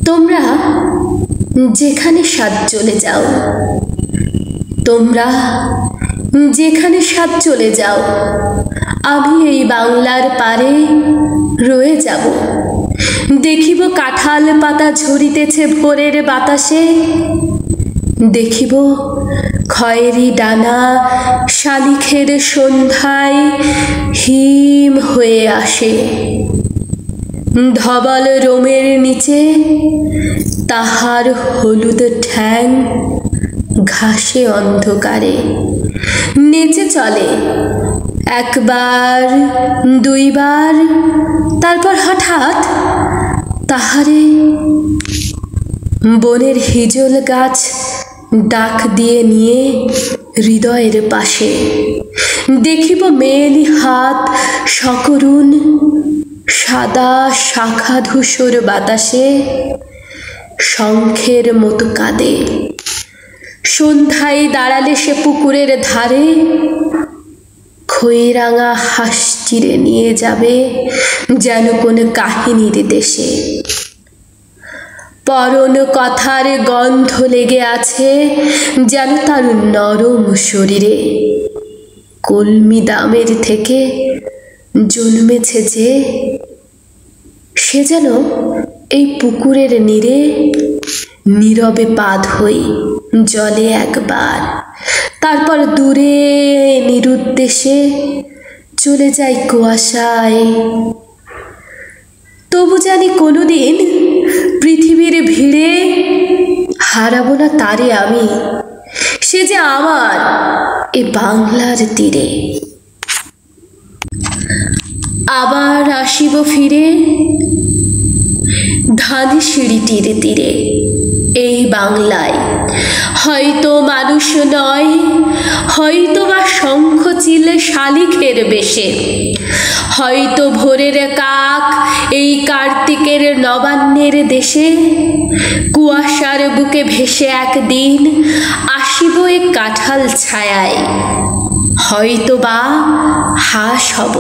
তোমরা যেখানে সাত চলে যাও, তোমরা যেখানে সাত চলে যাও, আমি এই বাংলার পারে রয়ে যাব। দেখিব কাঁঠাল পাতা ঝরিতেছে ভোরের বাতাসে, দেখিব খয়েরি ডানা শালিখের সন্ধ্যায় হিম হয়ে আসে। ধবল রোমের নিচে তাহার হলুদ ঠ্যাং ঘাসে অন্ধকারে নেচে চলে, একবার দুইবার, তারপর হঠাৎ তাহারে বনের হিজল গাছ ডাক দিয়ে নিয়ে হৃদয়ের পাশে। দেখিব মেয়েলি হাত সকরুণ সাদা শাখা ধূসর বাতাসে শঙ্খের মতো কাঁদে। সন্ধ্যায় দাঁড়ালে সে পুকুরের ধারে, খইরাঙা হাঁস চিরে নিয়ে যাবে যেন কোন কাহিনীর দেশে। পরন কথার গন্ধ লেগে আছে যেন তার নরম শরীরে। কলমি দামের থেকে জন্মেছে যে, সে যেন এই পুকুরের নীরে নীরবে পা ধোয় জলে একবার, তারপর দূরে নিরুদ্দেশে চলে যায় কুয়াশায়। তবু জানি কোনোদিন পৃথিবীর ভিড়ে হারাবো না তারে আমি, সে যে আমার এ বাংলার তীরে। আবার আসিব ফিরে ধানসিঁড়ি তীরে তীরে এই বাংলায়, হয়তো মানুষ নয়, হয়তো বা শঙ্খ চিলে শালিখের বেশে, হয়তো ভোরের কাক এই কার্তিকের নবান্নের দেশে। কুয়াশার বুকে ভেসে একদিন আসিব এ কাঁঠাল ছায়ায়, হয়তো বা হাঁস হব,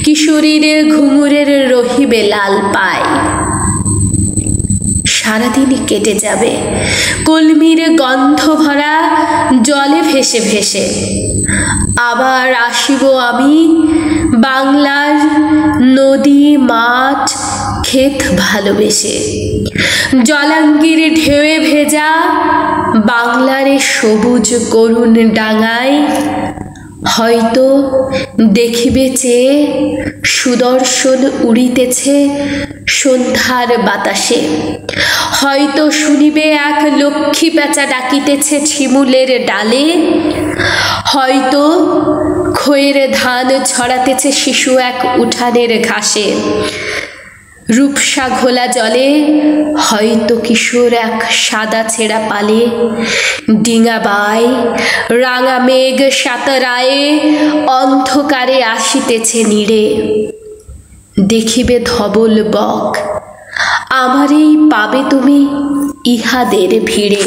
কিশোরীর ঘুঙুরের রহিবে লাল পায়। সারাদিনই কেটে যাবে কলমির গন্ধ ভরা জলে ভেসে ভেসে। আবার আসিব আমি বাংলার নদী মাঠ ক্ষেত ভালোবেসে। জলাঙ্গির ঢেউয়ে ভেজা বাংলার সবুজ করুণ ডাঙায়, হয়তো দেখিবে চেয়ে সুদর্শন উড়িতেছে সন্ধ্যার বাতাসে, হয়তো শুনিবে এক লক্ষ্মী পেঁচা ডাকিতেছে ঝিমুলের ডালে, হয়তো খয়ের ধান ছড়াতেছে শিশু এক উঠানের ঘাসে। রূপসা ঘোলা জলে হয়তো কিশোর এক সাদা ছেঁড়া পালে ডিঙা বায়, রাঙা মেঘ সাঁতরায়ে অন্ধকারে আসিতেছে নীড়ে। দেখিবে ধবল বক, আমারেই পাবে তুমি ইহাদের ভিড়ে।